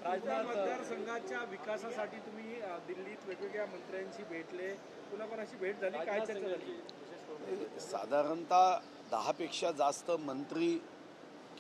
मतदारसंघाच्या विकासासाठी तुम्ही दिल्लीत वेगवेगळ्या मंत्र्यांशी भेटले, पुन्हा कोणाशी भेट झाली, काय चर्चा झाली? साधारणतः 10 पेक्षा जास्त मंत्री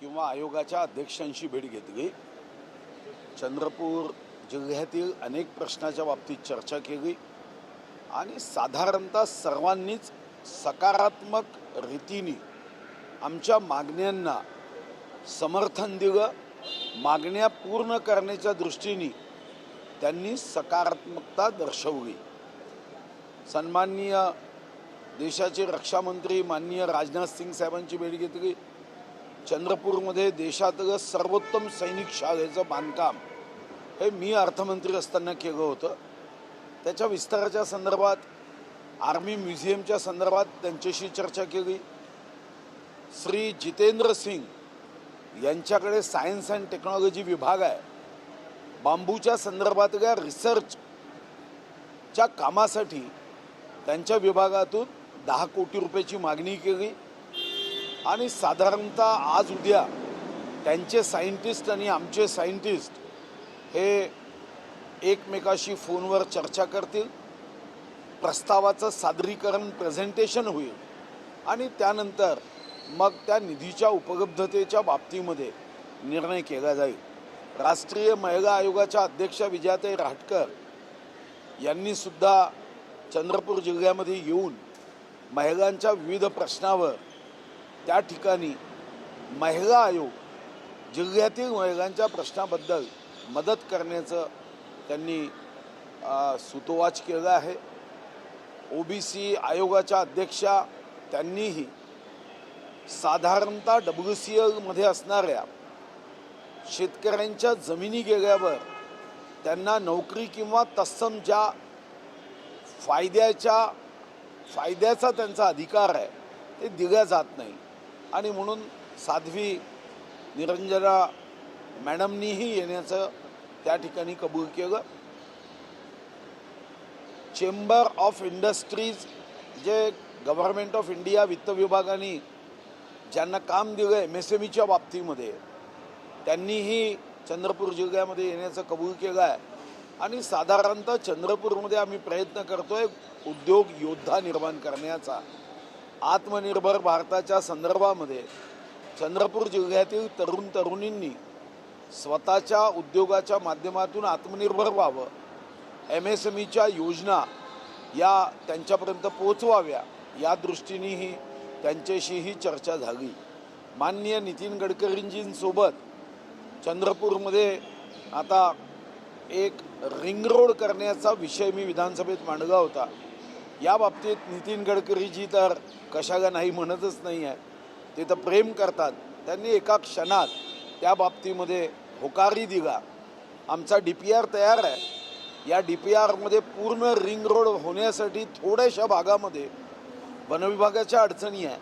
किंवा आयोगाच्या अध्यक्षांशी भेट घेतली. चंद्रपूर जिल्ह्यातील अनेक प्रश्नाच्या बाबतीत चर्चा केली आणि साधारणतः सर्वांनीच सकारात्मक रीतीने आमच्या मागण्यांना समर्थन दिलं. मागण्या पूर्ण करण्याच्या दृष्टीने त्यांनी सकारात्मकता दर्शवली. सन्माननीय देशाचे रक्षामंत्री माननीय राजनाथ सिंग साहेबांची भेट घेतली. चंद्रपूरमध्ये देशातलं सर्वोत्तम सैनिक शाळेचं बांधकाम हे मी अर्थमंत्री असताना केलं होतं. त्याच्या विस्ताराच्या संदर्भात आर्मी म्युझियमच्या संदर्भात त्यांच्याशी चर्चा केली. श्री जितेंद्र सिंग यांच्याकडे सायन्स अँड टेक्नॉलॉजी विभाग आहे. बांबूच्या संदर्भातल्या रिसर्चच्या कामासाठी त्यांच्या विभागातून 10 कोटी रुपयाची मागणी केली आणि साधारणतः आज उद्या त्यांचे सायंटिस्ट आणि आमचे सायंटिस्ट हे एकमेकाशी फोनवर चर्चा करतील. प्रस्तावाचं सादरीकरण प्रेझेंटेशन होईल आणि त्यानंतर मग त्या निधीच्या उपलब्धतेच्या बाबतीमध्ये निर्णय केला जाईल. राष्ट्रीय महिला आयोगाच्या अध्यक्षा विजयाताई राहटकर यांनी सुद्धा चंद्रपूर जिल्ह्यामध्ये येऊन महिलांच्या विविध प्रश्नावर त्या ठिकाणी महिला आयोग जिल्ह्यातील महिलांच्या प्रश्नाबद्दल मदत करण्याचं त्यांनी सूतोवाच केलं आहे. OBC आयोगाच्या अध्यक्षा त्यांनीही साधारणतः WCLमध्ये असणाऱ्या शेतकऱ्यांच्या जमिनी गेल्यावर त्यांना नोकरी किंवा तत्सम ज्या फायद्याचा त्यांचा अधिकार आहे ते दिला जात नाही आणि म्हणून साध्वी निरंजना मॅडमनीही येण्याचं त्या ठिकाणी कबूल केलं. चेंबर ऑफ इंडस्ट्रीज जे गव्हर्नमेंट ऑफ इंडिया वित्त विभागाने ज्यांना काम दिलं MSMEच्या बाबतीमध्ये त्यांनीही चंद्रपूर जिल्ह्यामध्ये येण्याचं कबूल केलं आहे आणि साधारणतः चंद्रपूरमध्ये आम्ही प्रयत्न करतोय उद्योग योद्धा निर्माण करण्याचा. आत्मनिर्भर भारताच्या संदर्भामध्ये चंद्रपूर जिल्ह्यातील तरुण तरुणींनी स्वतःच्या उद्योगाच्या माध्यमातून आत्मनिर्भर व्हावं, MSMEच्या योजना या त्यांच्यापर्यंत पोहोचवाव्या या दृष्टीनेही त्यांच्याशीही चर्चा झाली. माननीय नितीन गडकरींजींसोबत चंद्रपूरमध्ये आता एक रिंग रोड करण्याचा विषय मी विधानसभेत मांडला होता. या बाबतीत नितीन गडकरीजी तर कशाला नाही म्हणतच नाही आहे, ते तर प्रेम करतात. त्यांनी एका क्षणात त्या बाबतीमध्ये होकारही दिला. आमचा DPR तयार आहे. या DPRमध्ये पूर्ण रिंग रोड होण्यासाठी थोड्याशा भागामध्ये वनविभागाच्या अडचणी आहे,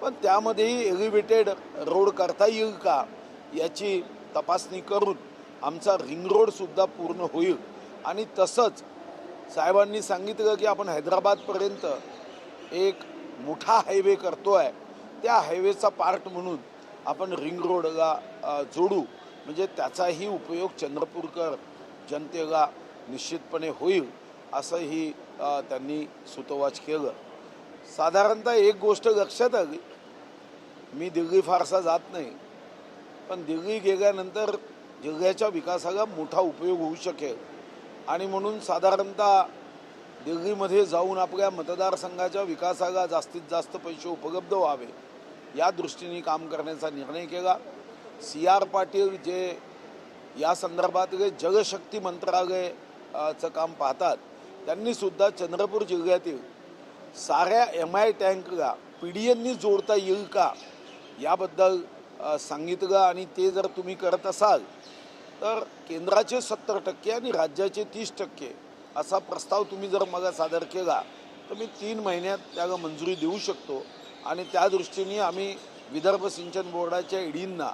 पण त्यामध्येही एलिव्हेटेड रोड करता येईल का याची तपासणी करून आमचा रिंग रोडसुद्धा पूर्ण होईल. आणि तसंच साहेबांनी सांगितलं की आपण हैदराबादपर्यंत एक मोठा हायवे करतो आहे, त्या हायवेचा पार्ट म्हणून आपण रिंग रोडला जोडू, म्हणजे त्याचाही उपयोग चंद्रपूरकर जनतेला निश्चितपणे होईल असंही त्यांनी सूतोवाच केलं. साधारणतः एक गोष्ट लक्षात आली, मी दिल्ली फारसा जात नाही, पण दिल्ली गेल्यानंतर जिल्ह्याच्या विकासाला मोठा उपयोग होऊ शकेल आणि म्हणून साधारणतः दिल्लीमध्ये जाऊन आपल्या मतदारसंघाच्या विकासाला जास्तीत जास्त पैसे उपलब्ध व्हावे या दृष्टीने काम करण्याचा निर्णय केला. CR पाटील जे या संदर्भातले जलशक्ती मंत्रालयाचं काम पाहतात त्यांनीसुद्धा चंद्रपूर जिल्ह्यातील साऱ्या MI टँकला PDNनी जोडता येईल का याबद्दल सांगितलं आणि ते जर तुम्ही करत असाल तर केंद्राचे 70% आणि राज्याचे 30% असा प्रस्ताव तुम्ही जर मला सादर केला तर मी 3 महिन्यात त्याला मंजुरी देऊ शकतो. आणि त्या दृष्टीने आम्ही विदर्भ सिंचन बोर्डाच्या EDंना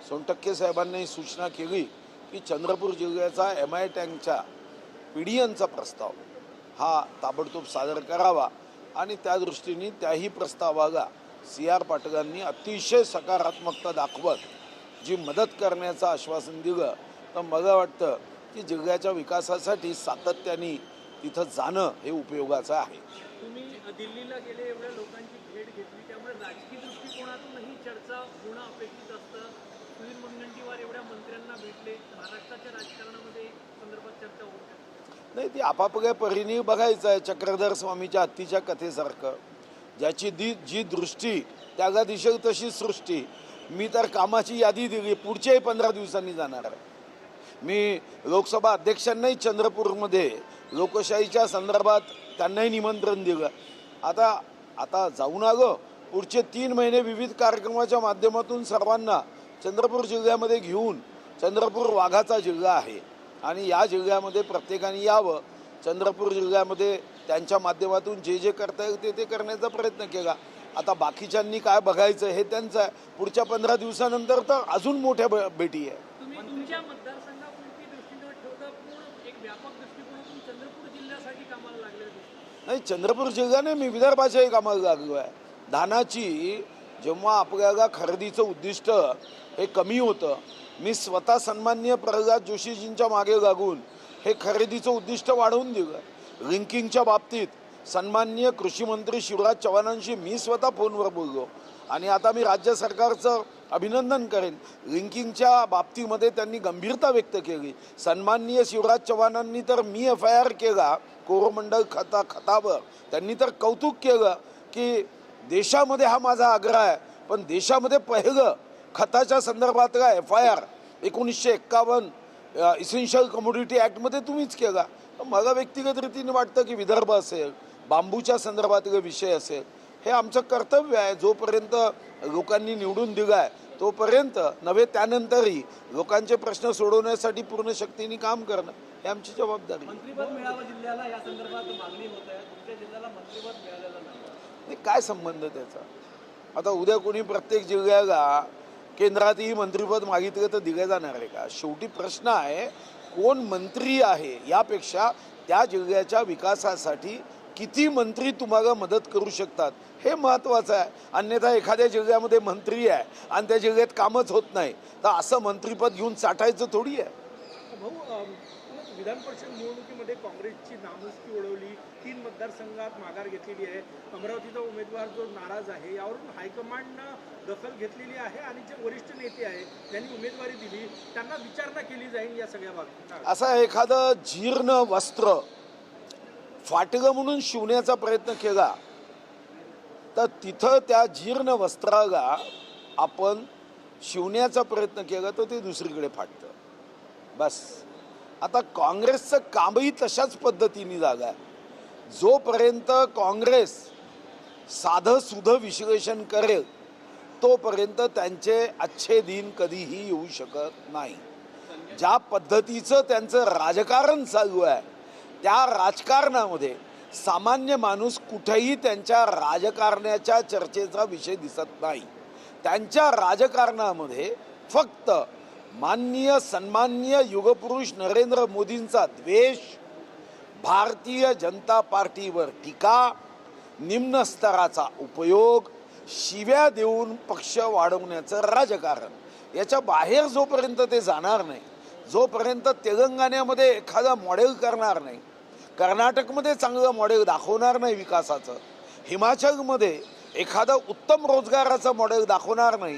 सोनटक्के साहेबांनी सूचना केली की चंद्रपूर जिल्ह्याचा MI टँकच्या PDNचा प्रस्ताव हा ताबडतोब सादर करावा आणि त्या दृष्टीने त्याही प्रस्तावाला CR पाटलांनी अतिशय सकारात्मकता दाखवत जी मदत करण्याचं आश्वासन दिलं तर मला वाटतं की जिल्ह्याच्या विकासासाठी सातत्याने तिथं जाणं हे उपयोगाचं आहे. तुम्ही दिल्लीला गेले, एवढ्या लोकांची भेट घेतली, त्यामुळे राजकीय दृष्टिकोनातूनही चर्चा होणं अपेक्षित असतं. सुधीर मुनगंटीवार एवढ्या मंत्र्यांना भेटले, महाराष्ट्राच्या राजकारणामध्ये संदर्भात चर्चा होऊ शकते. नाही, ती आपापल्या परीने बघायचं आहे. चक्रधर स्वामीच्या हत्तीच्या कथेसारखं ज्याची जी दृष्टी त्याला दिसेल तशी सृष्टी. मी तर कामाची यादी दिली, पुढच्याही 15 दिवसांनी जाणार आहे. मी लोकसभा अध्यक्षांनाही चंद्रपूरमध्ये लोकशाहीच्या संदर्भात त्यांनाही निमंत्रण दिलं. आता जाऊन आलो. पुढचे 3 महिने विविध कार्यक्रमाच्या माध्यमातून सर्वांना चंद्रपूर जिल्ह्यामध्ये घेऊन, चंद्रपूर वाघाचा जिल्हा आहे आणि या जिल्ह्यामध्ये प्रत्येकाने यावं. चंद्रपूर जिल्ह्यामध्ये त्यांच्या माध्यमातून जे करता येईल ते करण्याचा प्रयत्न केला. आता बाकीच्यांनी काय बघायचं हे त्यांचं आहे. पुढच्या 15 दिवसानंतर तर अजून मोठ्या भेटी आहे. तुम्ही तुमच्या मतदारसंघापुरती दृष्टी न ठेवता पूर्ण एक व्यापक दृष्टिकोनातून चंद्रपूर जिल्ह्यासाठी कामाला लागलेले दिसतात. नाही, चंद्रपूर जिल्ह्याने मी विदर्भाच्याही कामाला लागलो आहे. धानाची जेव्हा आपल्याला खरेदीचं उद्दिष्ट हे कमी होतं, मी स्वतः सन्माननीय प्रल्हाद जोशीजींच्या मागे लागून हे खरेदीचं उद्दिष्ट वाढवून दिलं. लिंकिंगच्या बाबतीत सन्माननीय कृषी मंत्री शिवराज चव्हाणांशी मी स्वतः फोनवर बोललो आणि आता मी राज्य सरकारचं अभिनंदन करेन. लिंकिंगच्या बाबतीमध्ये त्यांनी गंभीरता व्यक्त केली. सन्माननीय शिवराज चव्हाणांनी तर मी FIR केला कोरोमंडल खतावर. त्यांनी तर कौतुक केलं की देशामध्ये हा माझा आग्रह आहे, पण देशामध्ये पहिलं खताच्या संदर्भातला FIR 1951 इसेन्शियल कमोडिटी ॲक्टमध्ये तुम्हीच केला. मला व्यक्तिगत रीतीने वाटतं की विदर्भ असेल, बांबूच्या संदर्भातले विषय असेल, हे आमचं कर्तव्य आहे. जोपर्यंत लोकांनी निवडून दिलं आहे तोपर्यंत नव्हे, त्यानंतरही लोकांचे प्रश्न सोडवण्यासाठी पूर्ण शक्तीने काम करणं हे आमची जबाबदारी. मंत्रिपद मिळावं जिल्ह्याला, या संदर्भात मागणी होत आहे. तुमच्या जिल्ह्याला मंत्रिपद मिळालेलं नाही. काय संबंध त्याचा? आता उद्या कोणी प्रत्येक जिल्ह्याला केंद्रातही मंत्रिपद मागितलं तर दिलं जाणार आहे का? शेवटी प्रश्न आहे कोण मंत्री आहे यापेक्षा त्या जिल्ह्याच्या विकासासाठी किती मंत्री तुम्हाला मदत करू शकतात हे महत्त्वाचं आहे. अन्यथा एखाद्या जिल्ह्यामध्ये मंत्री आहे आणि त्या जिल्ह्यात कामच होत नाही तर असं मंत्रिपद घेऊन चाटायचं थोडी आहे. भाऊ, विधान परिषद निवडणुकीमध्ये काँग्रेसची नामुष्की उडवली, 3 मतदारसंघात माघार घेतलेली आहे. अमरावतीचा उमेदवार जो नाराज आहे यावरून हायकमांडनं दखल घेतलेली आहे आणि जे वरिष्ठ नेते आहेत त्यांनी उमेदवारी दिली, त्यांना विचारणा केली जाईल या सगळ्या बाबतीत. असं एखादं जीर्ण वस्त्र फाटलं म्हणून शिवण्याचा प्रयत्न केला तर तिथं त्या जीर्ण वस्त्राला आपण शिवण्याचा प्रयत्न केला तर ते दुसरीकडे फाटतं. बस. आता काँग्रेसचं कामही तशाच पद्धतीने झालं आहे. जोपर्यंत काँग्रेस साधं सुधं विश्लेषण करेल तोपर्यंत त्यांचे अच्छे दिन कधीही येऊ शकत नाही. ज्या पद्धतीचं त्यांचं राजकारण चालू आहे त्या राजकारणामध्ये सामान्य माणूस कुठेही त्यांच्या राजकारणाच्या चर्चेचा विषय दिसत नाही. त्यांच्या राजकारणामध्ये फक्त माननीय सन्माननीय युगपुरुष नरेंद्र मोदींचा द्वेष, भारतीय जनता पार्टीवर टीका, निम्न स्तराचा उपयोग, शिव्या देऊन पक्ष वाढवण्याचं राजकारण, याच्या बाहेर जोपर्यंत ते जाणार नाही, जोपर्यंत तेलंगणामध्ये एखादा मॉडेल करणार नाही, कर्नाटकमध्ये चांगलं मॉडेल दाखवणार नाही विकासाचं, हिमाचलमध्ये एखादं उत्तम रोजगाराचं मॉडेल दाखवणार नाही,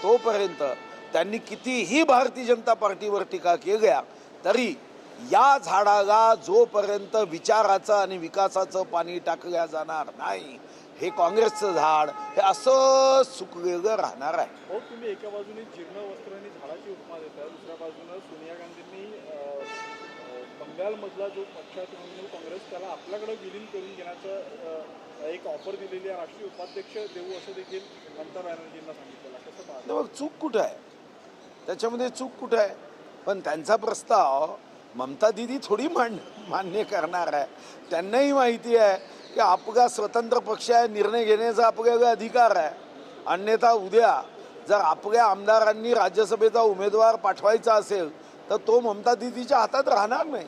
तोपर्यंत त्यांनी कितीही भारतीय जनता पार्टीवर टीका केल्या तरी या झाडाला जोपर्यंत विचाराचं आणि विकासाचं पाणी टाकल्या जाणार नाही, हे काँग्रेसचं झाड हे असं सुकलेलं राहणार आहे. हो, तुम्ही एका बाजूने जीर्ण वस्त्रांनी झाडाची उपमा देता, दुसऱ्या बाजूने सोनिया गांधींनी बंगालमधला जो पक्ष तृणमूल काँग्रेस त्याला आपल्याकडे विलीन करून घेण्याचं एक ऑफर दिलेली आहे. राष्ट्रीय उपाध्यक्ष देऊ असं देखील ममता बॅनर्जींना सांगितलेलं. कसं पाहता? मग चूक कुठं आहे? त्याच्यामध्ये चूक कुठं आहे? पण त्यांचा प्रस्ताव ममता दिदी थोडी मान्य करणार आहे. त्यांनाही माहिती आहे की आपला स्वतंत्र पक्ष आहे, निर्णय घेण्याचा आपल्याला अधिकार आहे. अन्यथा उद्या जर आपल्या आमदारांनी राज्यसभेचा उमेदवार पाठवायचा असेल तर तो ममता दिदीच्या हातात राहणार नाही.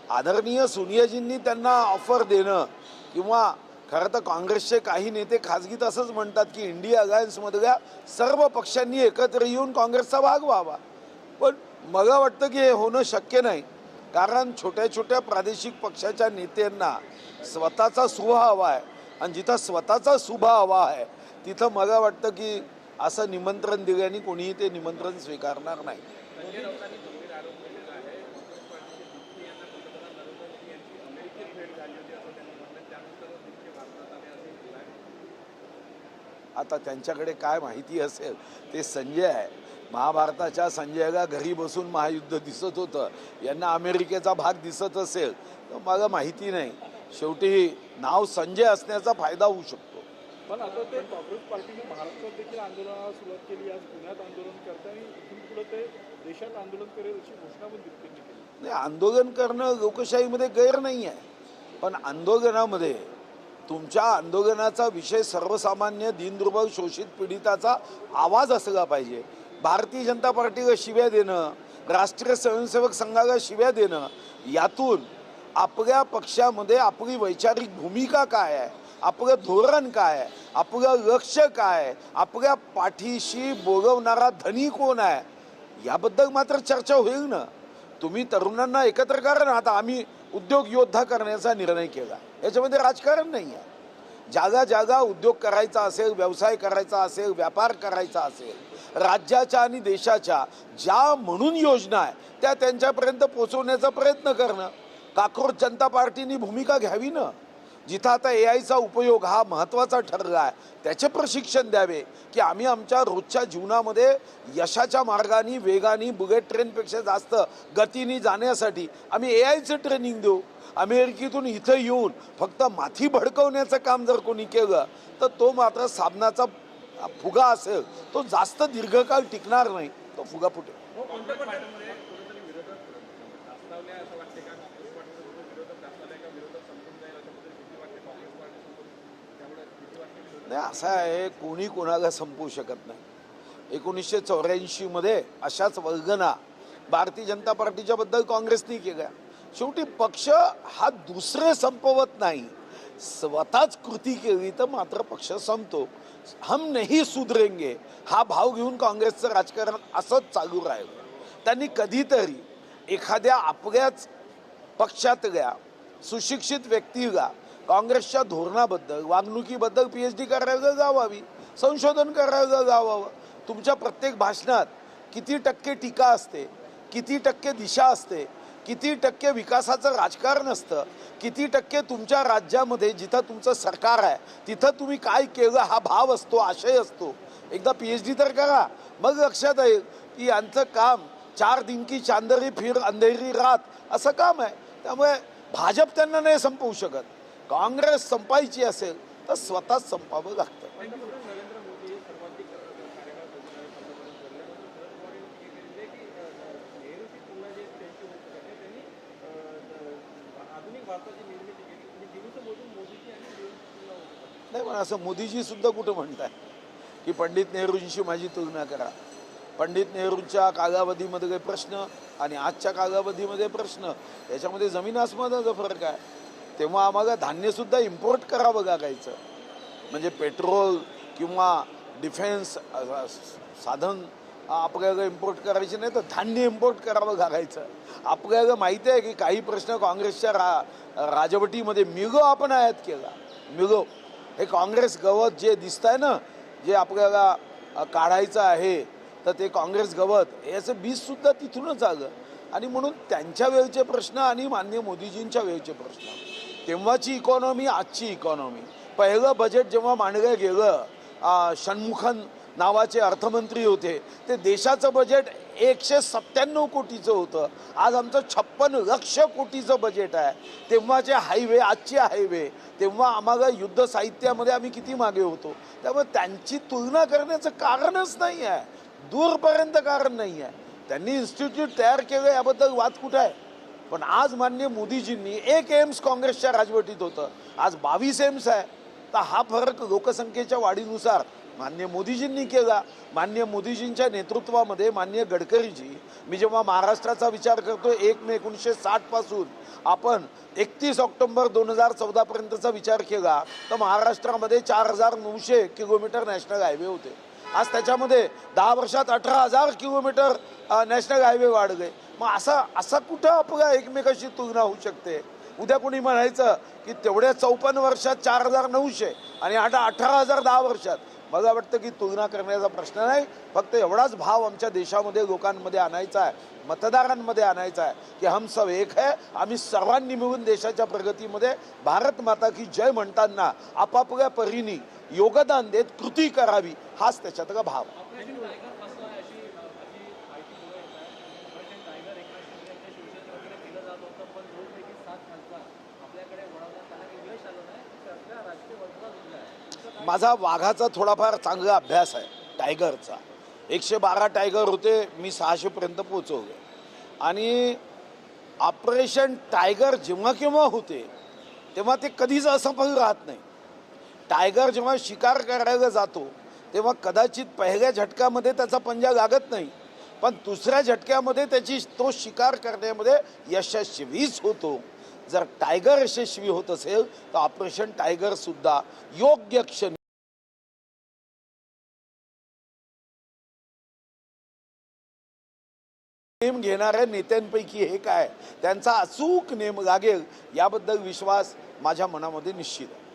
आदरणीय सोनियाजींनी त्यांना ऑफर देणं किंवा खरं तर काँग्रेसचे काही नेते खाजगीत असंच म्हणतात की इंडिया अलायन्समधल्या सर्व पक्षांनी एकत्र येऊन काँग्रेसचा भाग व्हावा, पण मला वाटतं की हे होणं शक्य नाही, कारण छोट्या छोट्या प्रादेशिक पक्षाच्या नेत्यांना स्वतःचा सुभा हवा आहे, आणि जिथं स्वतःचा सुभा हवा आहे तिथं मला वाटतं की असं निमंत्रण दिल्याने कोणीही ते निमंत्रण स्वीकारणार नाही. संजय राऊतांनी गंभीर आरोप केलेला आहे. काँग्रेस पार्टीचे दुत्ते यांना पंतप्रधान नरेंद्र मोदी यांची अमेरिकेत भेट झाली होती असं त्यांनी म्हटलं. त्यानंतरच दुत्ते भारतात आले असं म्हटलं आहे. आता त्यांच्याकडे काय माहिती असेल ते संजय आहे. महाभारताच्या संजयला घरी बसून महायुद्ध दिसत होतं, यांना अमेरिकेचा भाग दिसत असेल तर मला माहिती नाही. शेवटी नाव संजय असण्याचा फायदा होऊ शकतो. पण आता ते काँग्रेस पार्टीने महाराष्ट्रात देखील आंदोलनाला सुरुवात केली. आज पुण्यात आंदोलन करताना इथून पुढे ते देशात आंदोलन करेल अशी घोषणा पण त्यांनी केली. नाही, आंदोलन करणं लोकशाहीमध्ये गैर नाही आहे, पण आंदोलनामध्ये तुमच्या आंदोलनाचा विषय सर्वसामान्य दीनदुर्बल शोषित पीडिताचा आवाज असला पाहिजे. भारतीय जनता पार्टीला शिव्या देणं, राष्ट्रीय स्वयंसेवक संघाला शिव्या देणं, यातून आपल्या पक्षामध्ये आपली वैचारिक भूमिका काय आहे, आपलं धोरण काय आहे, आपलं लक्ष काय आहे, आपल्या पाठीशी बोलवणारा धनी कोण आहे, याबद्दल मात्र चर्चा होईल ना. तुम्ही तरुणांना एकत्र करा ना. आता आम्ही उद्योग योद्धा करण्याचा निर्णय केला, याच्यामध्ये राजकारण नाही आहे. जागा जागा उद्योग करायचा असेल, व्यवसाय करायचा असेल, व्यापार करायचा असेल, राज्याच्या आणि देशाच्या ज्या म्हणून योजना आहे त्या त्यांच्यापर्यंत पोहोचवण्याचा प्रयत्न करणं. काँग्रेस जनता पार्टीनी भूमिका घ्यावी ना. जिथं आता AIचा उपयोग हा महत्त्वाचा ठरला आहे त्याचे प्रशिक्षण द्यावे, की आम्ही आमच्या रोजच्या जीवनामध्ये यशाच्या मार्गाने वेगाने बुलेट ट्रेनपेक्षा जास्त गतीने जाण्यासाठी आम्ही AIचं ट्रेनिंग देऊ. अमेरिकेतून इथं येऊन फक्त माथी भडकवण्याचं काम जर कोणी केलं तर तो मात्र साबणाचा फुगा असेल, तो जास्त दीर्घकाळ टिकणार नाही, तो फुगा फुटेल. नाही, असं आहे, कोणी कोणाला संपवू शकत नाही. 1984 मध्ये अशाच वल्गना भारतीय जनता पार्टीच्या बद्दल काँग्रेसने केल्या. शेवटी पक्ष हा दुसरे संपवत नाही, स्वतःच कृती केली तर मात्र पक्ष संपतो. हम नहीं सुधरेंगे हा भाव घेऊन काँग्रेसचं राजकारण असंच चालू राहिलं. त्यांनी कधीतरी एखाद्या आपल्याच पक्षातल्या सुशिक्षित व्यक्तीला काँग्रेसच्या धोरणाबद्दल, वागणुकीबद्दल PhD करायला जावावी, संशोधन करायला जावावं. तुमच्या प्रत्येक भाषणात किती टक्के टीका असते, किती टक्के दिशा असते, किती टक्के विकासाचं राजकारण असतं, किती टक्के तुमच्या राज्यामध्ये जिथं तुमचं सरकार आहे तिथं तुम्ही काय केलं हा भाव असतो, आशय असतो. एकदा PhD तर करा, मग लक्षात येईल की यांचं काम 4 दिन की चांदरी फिर अंधेरी रात असं काम आहे. त्यामुळे भाजप त्यांना नाही संपवू शकत. काँग्रेस संपायची असेल तर स्वतःच संपावं लागतं. नरेंद्र मोदी सर्वाधिक कार्यकाळ नेहरूची तुलना जे त्यांची होत होती त्यांनी आधुनिक भारताची निर्मिती केली. म्हणजे दिवसमधून मोदीची आणि नेहरूची तुलना होत होती. नाही, पण असं मोदीजी सुद्धा कुठं म्हणताय की पंडित नेहरूंशी माझी तुलना करा. पंडित नेहरूंच्या कालावधीमध्ये प्रश्न आणि आजच्या कालावधीमध्ये प्रश्न, याच्यामध्ये जमीन आसमानाचा फरक आहे. तेव्हा आम्हाला धान्यसुद्धा इम्पोर्ट करावं लागायचं. म्हणजे पेट्रोल किंवा डिफेन्स साधन आपल्याला इम्पोर्ट करायचे नाही तर धान्य इम्पोर्ट करावं लागायचं. आपल्याला माहिती आहे की काही प्रश्न काँग्रेसच्या राजवटीमध्ये मिगो आपण आयात केला. मिगो हे काँग्रेस गवत जे दिसत आहे ना, जे आपल्याला काढायचं आहे, तर ते काँग्रेस गवत याचं बीजसुद्धा तिथूनच आलं. आणि म्हणून त्यांच्या वेळचे प्रश्न आणि माननीय मोदीजींच्या वेळचे प्रश्न, तेव्हाची इकॉनॉमी, आजची इकॉनॉमी. पहिलं बजेट जेव्हा मांडलं गेलं, षण्मुखन नावाचे अर्थमंत्री होते, ते देशाचं बजेट 197 कोटीचं होतं. आज आमचं 56 लक्ष कोटीचं बजेट आहे. तेव्हाचे हायवे, आजचे हायवे, तेव्हा आम्हाला युद्ध साहित्यामध्ये आम्ही किती मागे होतो. त्यामुळे त्यांची तुलना करण्याचं कारणच नाही आहे, दूरपर्यंत कारण नाही आहे. त्यांनी इन्स्टिट्यूट तयार केलं याबद्दल वाद कुठं आहे. पण आज माननीय मोदीजींनी 1 एम्स काँग्रेसच्या राजवटीत होतं, आज 22 एम्स आहे. तर हा फरक लोकसंख्येच्या वाढीनुसार माननीय मोदीजींनी केला. माननीय मोदीजींच्या नेतृत्वामध्ये माननीय गडकरीजी, मी जेव्हा महाराष्ट्राचा विचार करतो 1 मे 1960 पासून आपण 31 ऑक्टोबर 2014 पर्यंतचा विचार केला तर महाराष्ट्रामध्ये 4900 किलोमीटर नॅशनल हायवे होते. आज त्याच्यामध्ये 10 वर्षात 18,000 किलोमीटर नॅशनल हायवे वाढले. मग असा कुठं आपल्या एकमेकाशी तुलना होऊ शकते? उद्या कोणी म्हणायचं की तेवढ्या 54 वर्षात 4,900 आणि आता 18,000 10 वर्षात. मला वाटतं की तुलना करण्याचा प्रश्न नाही, फक्त एवढाच भाव आमच्या देशामध्ये लोकांमध्ये आणायचा आहे, मतदारांमध्ये आणायचा आहे की हम सब एक है. आम्ही सर्वांनी मिळून देशाच्या प्रगतीमध्ये भारत माता की जय म्हणताना आपापल्या परीने योगदान देत कृती करावी, हाच त्याच्यातला भाव. माझा वाघाचा थोडाफार चांगला अभ्यास आहे, टायगरचा. 112 टायगर होते, मी 600 पर्यंत पोहोचवले. आणि ऑपरेशन टायगर जेव्हा केव्हा होते तेव्हा ते कधीच असफल राहत नाही. टायगर जेव्हा शिकार करायला जातो तेव्हा कदाचित पहिल्या झटक्यामध्ये त्याचा पंजा लागत नाही, पण दुसऱ्या झटक्यामध्ये तो शिकार करण्यामध्ये यशस्वीच होतो. जर टायगर यशस्वी होत असेल तर ऑपरेशन टायगर सुद्धा योग्य क्षणी नेम घेणाऱ्या नेत्यांपैकी हे काय, त्यांचा अचूक नेम लागेल याबद्दल विश्वास माझ्या मनामध्ये निश्चित आहे.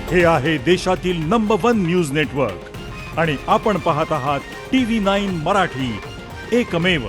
हे आहे देशातील नंबर 1 न्यूज नेटवर्क आणि आपण पाहत आहात TV9 मराठी, एकमेव.